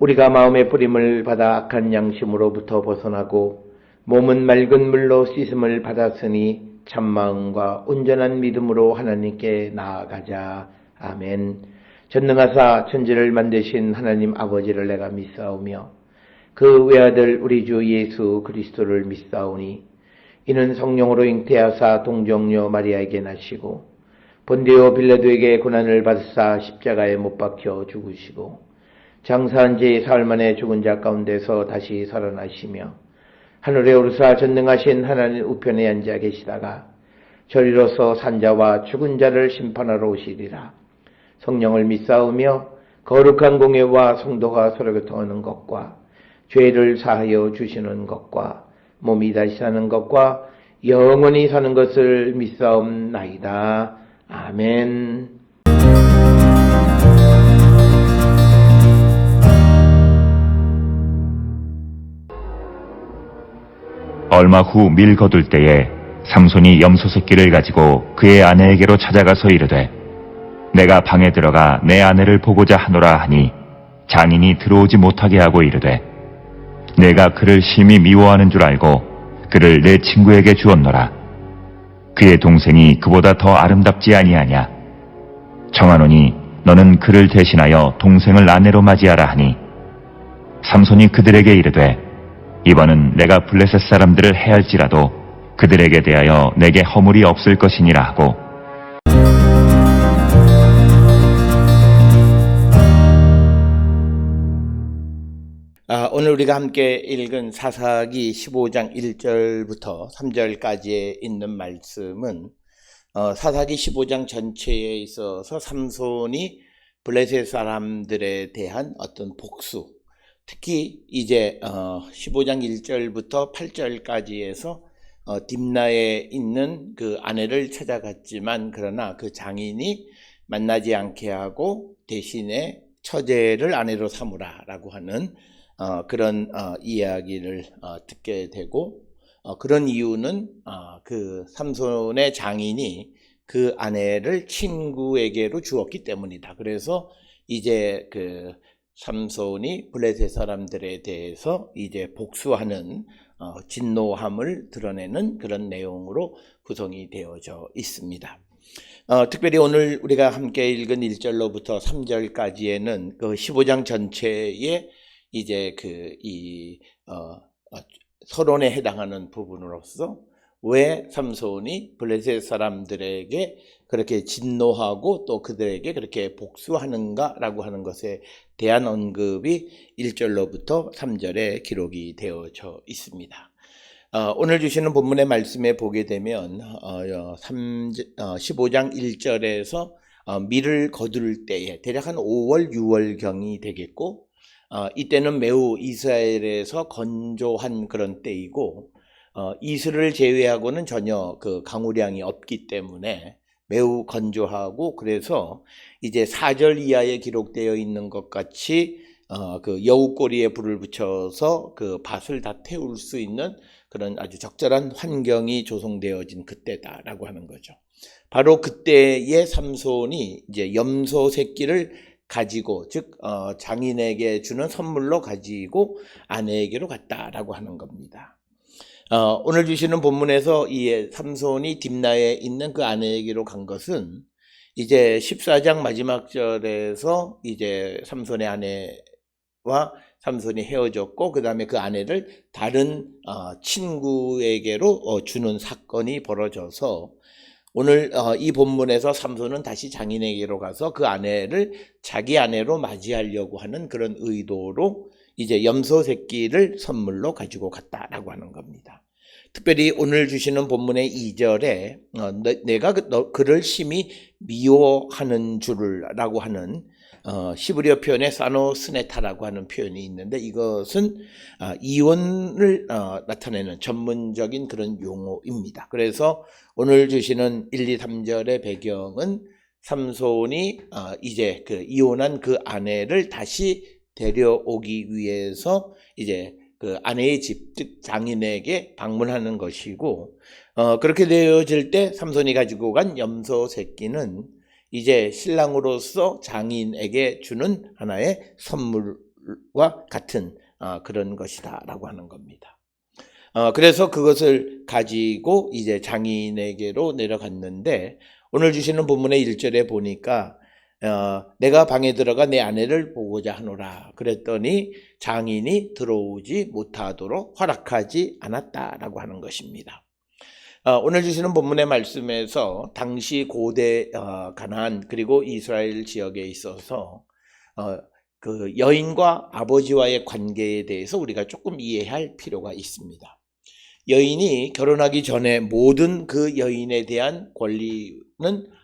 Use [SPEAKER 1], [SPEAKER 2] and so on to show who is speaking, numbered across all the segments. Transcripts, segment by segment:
[SPEAKER 1] 우리가 마음의 뿌림을 받아 악한 양심으로부터 벗어나고 몸은 맑은 물로 씻음을 받았으니 참마음과 온전한 믿음으로 하나님께 나아가자. 아멘. 전능하사 천지를 만드신 하나님 아버지를 내가 믿사오며 그 외아들 우리 주 예수 그리스도를 믿사오니 이는 성령으로 잉태하사 동정녀 마리아에게 나시고 본디오 빌라도에게 고난을 받으사 십자가에 못 박혀 죽으시고 장사한 지 사흘 만에 죽은 자 가운데서 다시 살아나시며 하늘에 오르사 전능하신 하나님 우편에 앉아 계시다가 저리로서 산자와 죽은 자를 심판하러 오시리라. 성령을 믿사오며 거룩한 공예와 성도가 서로 교통하는 것과 죄를 사하여 주시는 것과 몸이 다시 사는 것과 영원히 사는 것을 믿사옵나이다. 아멘.
[SPEAKER 2] 얼마 후 밀 거둘 때에 삼손이 염소 새끼를 가지고 그의 아내에게로 찾아가서 이르되 내가 방에 들어가 내 아내를 보고자 하노라 하니 장인이 들어오지 못하게 하고 이르되 내가 그를 심히 미워하는 줄 알고 그를 내 친구에게 주었노라. 그의 동생이 그보다 더 아름답지 아니하냐. 청하노니 너는 그를 대신하여 동생을 아내로 맞이하라 하니 삼손이 그들에게 이르되 이번은 내가 블레셋 사람들을 해할지라도 그들에게 대하여 내게 허물이 없을 것이니라 하고
[SPEAKER 1] 오늘 우리가 함께 읽은 사사기 15장 1절부터 3절까지에 있는 말씀은 사사기 15장 전체에 있어서 삼손이 블레셋 사람들에 대한 어떤 복수, 특히 이제 15장 1절부터 8절까지에서 딥나에 있는 그 아내를 찾아갔지만 그러나 그 장인이 만나지 않게 하고 대신에 처제를 아내로 삼으라 라고 하는 그런 이야기를 듣게 되고 그런 이유는 그 삼손의 장인이 그 아내를 친구에게로 주었기 때문이다. 그래서 이제 그 삼손이 블레셋 사람들에 대해서 이제 복수하는 진노함을 드러내는 그런 내용으로 구성이 되어져 있습니다. 특별히 오늘 우리가 함께 읽은 1절로부터 3절까지에는 그 15장 전체에 이제 서론에 해당하는 부분으로서 왜 삼손이 블레셋 사람들에게 그렇게 진노하고 또 그들에게 그렇게 복수하는가라고 하는 것에 대한 언급이 1절로부터 3절에 기록이 되어져 있습니다. 오늘 주시는 본문의 말씀에 보게 되면 15장 1절에서 밀을 거둘 때에 대략 한 5월, 6월경이 되겠고 이때는 매우 이스라엘에서 건조한 그런 때이고 이슬을 제외하고는 전혀 그 강우량이 없기 때문에 매우 건조하고 그래서 이제 4절 이하에 기록되어 있는 것 같이 그 여우꼬리에 불을 붙여서 그 밭을 다 태울 수 있는 그런 아주 적절한 환경이 조성되어진 그때다라고 하는 거죠. 바로 그때의 삼손이 이제 염소 새끼를 가지고 즉 장인에게 주는 선물로 가지고 아내에게로 갔다라고 하는 겁니다. 오늘 주시는 본문에서 이 삼손이 딥나에 있는 그 아내에게로 간 것은 이제 14장 마지막 절에서 이제 삼손의 아내와 삼손이 헤어졌고 그 다음에 그 아내를 다른 친구에게로 주는 사건이 벌어져서 오늘 이 본문에서 삼손은 다시 장인에게로 가서 그 아내를 자기 아내로 맞이하려고 하는 그런 의도로 이제 염소 새끼를 선물로 가지고 갔다라고 하는 겁니다. 특별히 오늘 주시는 본문의 2절에 내가 그를 심히 미워하는 줄라고 하는 시브리어 표현에 사노스네타라고 하는 표현이 있는데 이것은 이혼을 나타내는 전문적인 그런 용어입니다. 그래서 오늘 주시는 1, 2, 3절의 배경은 삼손이 이제 그 이혼한 그 아내를 다시 데려오기 위해서 이제 그 아내의 집, 즉 장인에게 방문하는 것이고 그렇게 되어질 때 삼손이 가지고 간 염소 새끼는 이제 신랑으로서 장인에게 주는 하나의 선물로 율과 같은 그런 것이다라고 하는 겁니다. 그래서 그것을 가지고 이제 장인에게로 내려갔는데 오늘 주시는 본문의 1절에 보니까 내가 방에 들어가 내 아내를 보고자 하노라. 그랬더니 장인이 들어오지 못하도록 허락하지 않았다라고 하는 것입니다. 오늘 주시는 본문의 말씀에서 당시 고대 가나안 그리고 이스라엘 지역에 있어서 그 여인과 아버지와의 관계에 대해서 우리가 조금 이해할 필요가 있습니다. 여인이 결혼하기 전에 모든 그 여인에 대한 권리는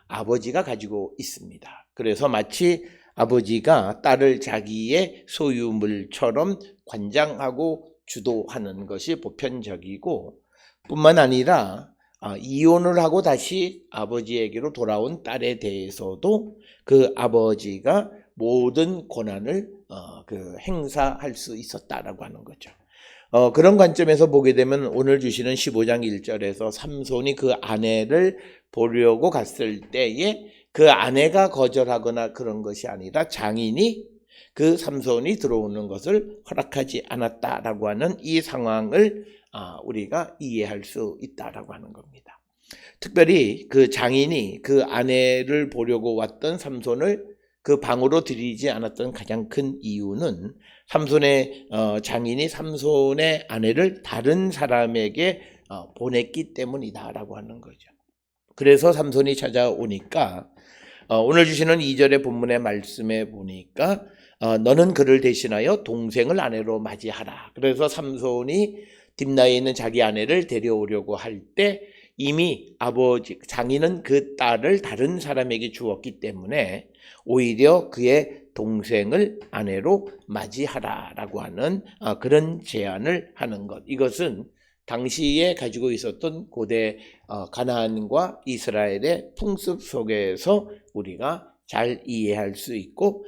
[SPEAKER 1] 아버지가 가지고 있습니다. 그래서 마치 아버지가 딸을 자기의 소유물처럼 관장하고 주도하는 것이 보편적이고 뿐만 아니라 이혼을 하고 다시 아버지에게로 돌아온 딸에 대해서도 그 아버지가 모든 권한을 행사할 수 있었다라고 하는 거죠. 그런 관점에서 보게 되면 오늘 주시는 15장 1절에서 삼손이 그 아내를 보려고 갔을 때에 그 아내가 거절하거나 그런 것이 아니라 장인이 그 삼손이 들어오는 것을 허락하지 않았다라고 하는 이 상황을 우리가 이해할 수 있다라고 하는 겁니다. 특별히 그 장인이 그 아내를 보려고 왔던 삼손을 그 방으로 들이지 않았던 가장 큰 이유는 삼손의 장인이 삼손의 아내를 다른 사람에게 보냈기 때문이다라고 하는 거죠. 그래서 삼손이 찾아오니까 오늘 주시는 2절의 본문의 말씀에 보니까 너는 그를 대신하여 동생을 아내로 맞이하라. 그래서 삼손이 딥나에 있는 자기 아내를 데려오려고 할 때 이미 장인은 그 딸을 다른 사람에게 주었기 때문에 오히려 그의 동생을 아내로 맞이하라라고 하는 그런 제안을 하는 것. 이것은 당시에 가지고 있었던 고대 가나안과 이스라엘의 풍습 속에서 우리가 잘 이해할 수 있고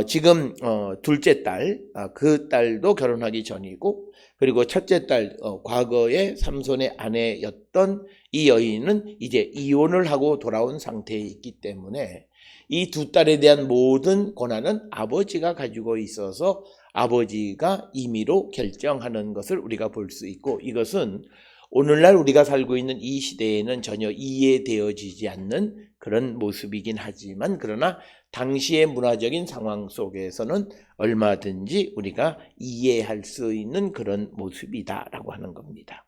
[SPEAKER 1] 지금 둘째 딸, 그 딸도 결혼하기 전이고 그리고 첫째 딸, 과거에 삼손의 아내였던 이 여인은 이제 이혼을 하고 돌아온 상태에 있기 때문에 이 두 딸에 대한 모든 권한은 아버지가 가지고 있어서 아버지가 임의로 결정하는 것을 우리가 볼 수 있고 이것은 오늘날 우리가 살고 있는 이 시대에는 전혀 이해되어지지 않는 그런 모습이긴 하지만 그러나 당시의 문화적인 상황 속에서는 얼마든지 우리가 이해할 수 있는 그런 모습이다라고 하는 겁니다.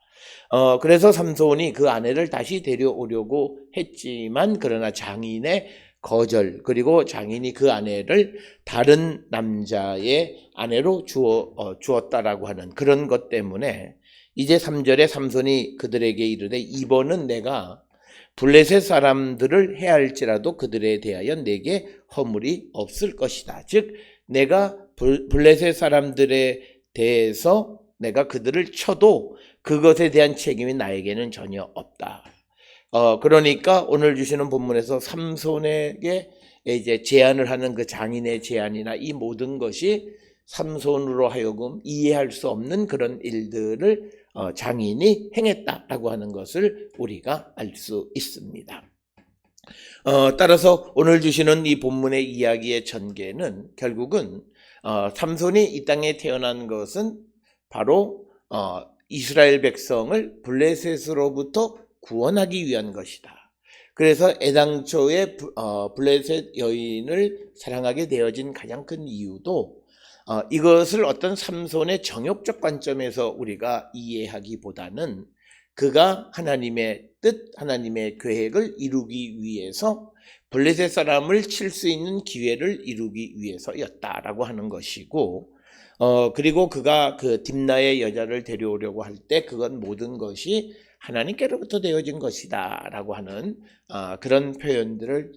[SPEAKER 1] 그래서 삼손이 그 아내를 다시 데려오려고 했지만 그러나 장인의 거절 그리고 장인이 그 아내를 다른 남자의 아내로 주었다라고 하는 그런 것 때문에 이제 3절에 삼손이 그들에게 이르되 이번은 내가 블레셋 사람들을 해할지라도 그들에 대하여 내게 허물이 없을 것이다. 즉 내가 블레셋 사람들에 대해서 내가 그들을 쳐도 그것에 대한 책임이 나에게는 전혀 없다. 그러니까 오늘 주시는 본문에서 삼손에게 이제 제안을 하는 그 장인의 제안이나 이 모든 것이 삼손으로 하여금 이해할 수 없는 그런 일들을 장인이 행했다라고 하는 것을 우리가 알 수 있습니다. 따라서 오늘 주시는 이 본문의 이야기의 전개는 결국은 삼손이 이 땅에 태어난 것은 바로 이스라엘 백성을 블레셋으로부터 구원하기 위한 것이다. 그래서 애당초에 블레셋 여인을 사랑하게 되어진 가장 큰 이유도 이것을 어떤 삼손의 정욕적 관점에서 우리가 이해하기보다는 그가 하나님의 뜻, 하나님의 계획을 이루기 위해서 블레셋 사람을 칠 수 있는 기회를 이루기 위해서였다라고 하는 것이고 그리고 그가 그 딥나의 여자를 데려오려고 할 때 그건 모든 것이 하나님께로부터 되어진 것이다 라고 하는 그런 표현들을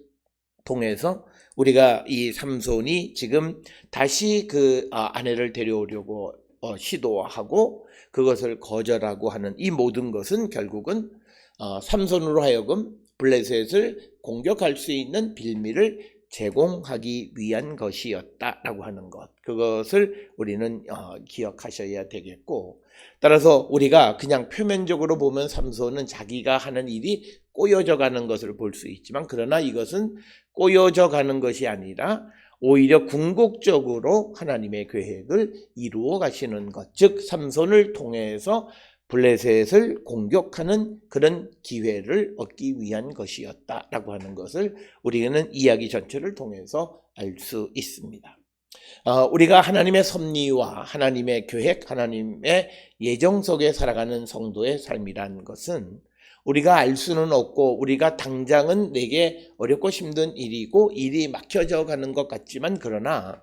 [SPEAKER 1] 통해서 우리가 이 삼손이 지금 다시 그 아내를 데려오려고 시도하고 그것을 거절하고 하는 이 모든 것은 결국은 삼손으로 하여금 블레셋을 공격할 수 있는 빌미를 제공하기 위한 것이었다라고 하는 것. 그것을 우리는 기억하셔야 되겠고 따라서 우리가 그냥 표면적으로 보면 삼손은 자기가 하는 일이 꼬여져 가는 것을 볼 수 있지만 그러나 이것은 꼬여져 가는 것이 아니라 오히려 궁극적으로 하나님의 계획을 이루어 가시는 것, 즉 삼손을 통해서 블레셋을 공격하는 그런 기회를 얻기 위한 것이었다라고 하는 것을 우리는 이야기 전체를 통해서 알 수 있습니다. 우리가 하나님의 섭리와 하나님의 계획, 하나님의 예정 속에 살아가는 성도의 삶이란 것은 우리가 알 수는 없고 우리가 당장은 내게 어렵고 힘든 일이고 일이 막혀져 가는 것 같지만, 그러나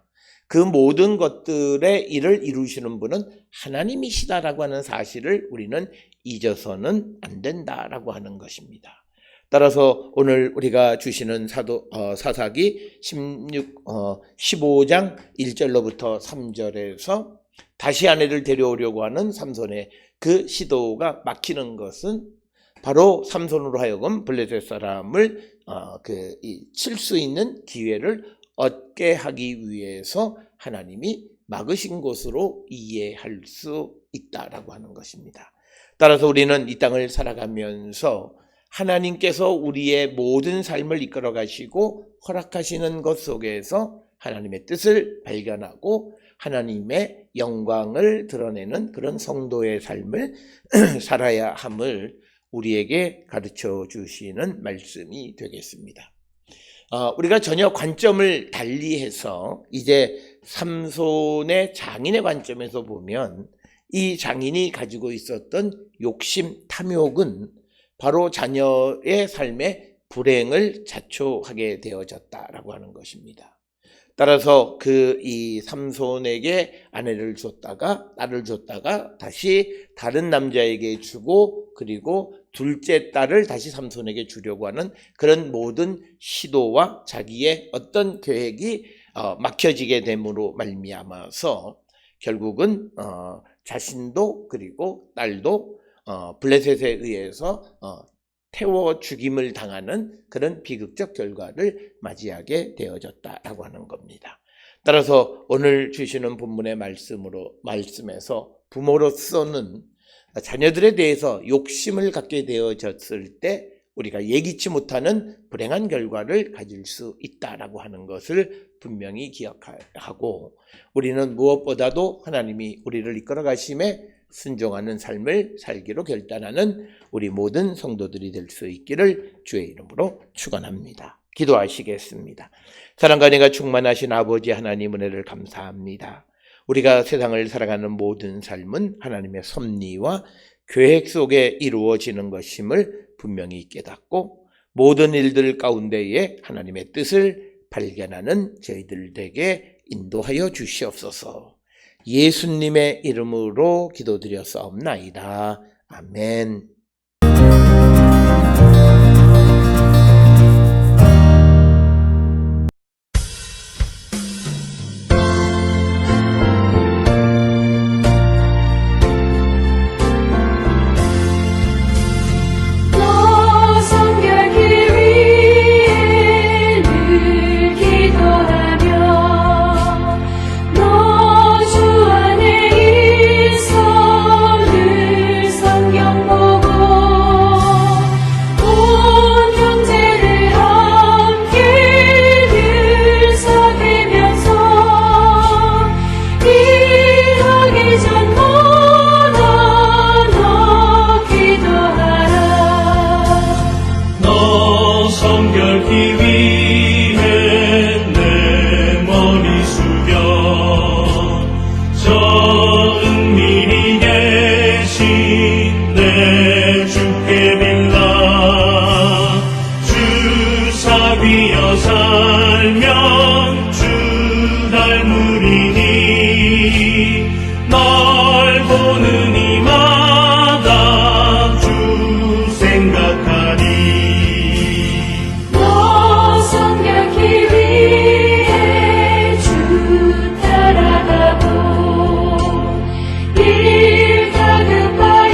[SPEAKER 1] 그 모든 것들의 일을 이루시는 분은 하나님이시다라고 하는 사실을 우리는 잊어서는 안 된다라고 하는 것입니다. 따라서 오늘 우리가 주시는 사사기 15장 1절로부터 3절에서 다시 아내를 데려오려고 하는 삼손의 그 시도가 막히는 것은 바로 삼손으로 하여금 블레셋 사람을 칠 수 있는 기회를 얻게 하기 위해서 하나님이 막으신 것으로 이해할 수 있다라고 하는 것입니다. 따라서 우리는 이 땅을 살아가면서 하나님께서 우리의 모든 삶을 이끌어 가시고 허락하시는 것 속에서 하나님의 뜻을 발견하고 하나님의 영광을 드러내는 그런 성도의 삶을 살아야 함을 우리에게 가르쳐 주시는 말씀이 되겠습니다. 우리가 전혀 관점을 달리해서 이제 삼손의 장인의 관점에서 보면 이 장인이 가지고 있었던 욕심, 탐욕은 바로 자녀의 삶에 불행을 자초하게 되어졌다라고 하는 것입니다. 따라서 이 삼손에게 아내를 줬다가 딸을 줬다가 다시 다른 남자에게 주고, 그리고 둘째 딸을 다시 삼손에게 주려고 하는 그런 모든 시도와 자기의 어떤 계획이 막혀지게 됨으로 말미암아서 결국은 자신도 그리고 딸도 블레셋에 의해서 태워 죽임을 당하는 그런 비극적 결과를 맞이하게 되어졌다라고 하는 겁니다. 따라서 오늘 주시는 본문의 말씀에서 부모로서는 자녀들에 대해서 욕심을 갖게 되어졌을 때 우리가 예기치 못하는 불행한 결과를 가질 수 있다라고 하는 것을 분명히 기억하고, 우리는 무엇보다도 하나님이 우리를 이끌어 가심에 순종하는 삶을 살기로 결단하는 우리 모든 성도들이 될 수 있기를 주의 이름으로 축원합니다. 기도하시겠습니다. 사랑과 은혜가 충만하신 아버지 하나님, 은혜를 감사합니다. 우리가 세상을 살아가는 모든 삶은 하나님의 섭리와 계획 속에 이루어지는 것임을 분명히 깨닫고, 모든 일들 가운데에 하나님의 뜻을 발견하는 저희들 되게 인도하여 주시옵소서. 예수님의 이름으로 기도드렸사옵나이다. 아멘.
[SPEAKER 3] 일 가급하여도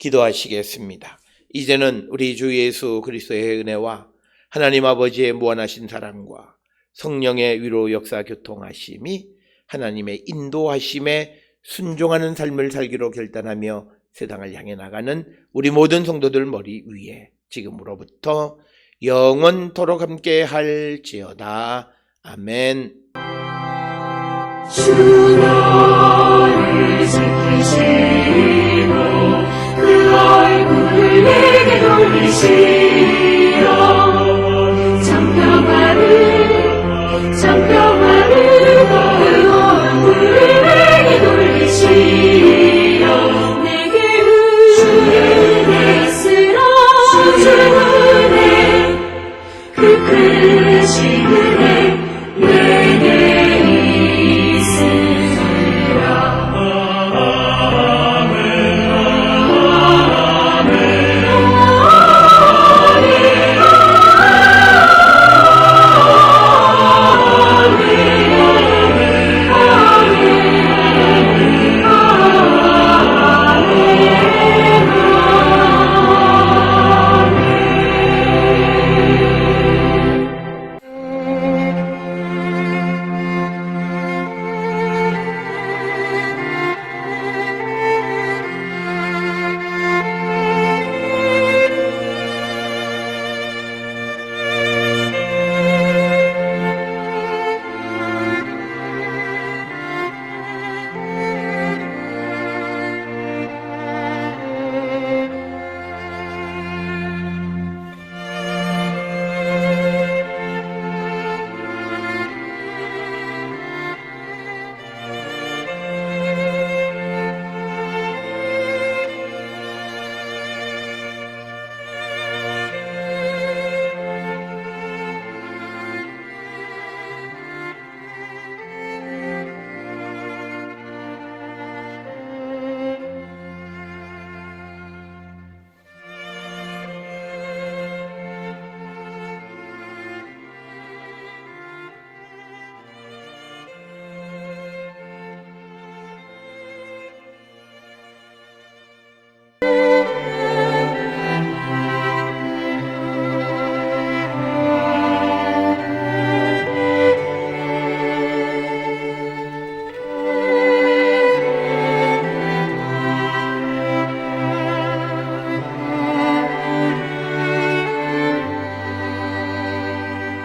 [SPEAKER 1] 기도하시겠습니다. 이제는 우리 주 예수 그리스도의 은혜와 하나님 아버지의 무한하신 사랑과 성령의 위로 역사 교통하심이 하나님의 인도하심에 순종하는 삶을 살기로 결단하며 세상을 향해 나가는 우리 모든 성도들 머리 위에 지금으로부터 영원토록 함께 할지어다. 아멘.
[SPEAKER 3] 주 너를 지키시고 그 얼굴을 내게 돌리시고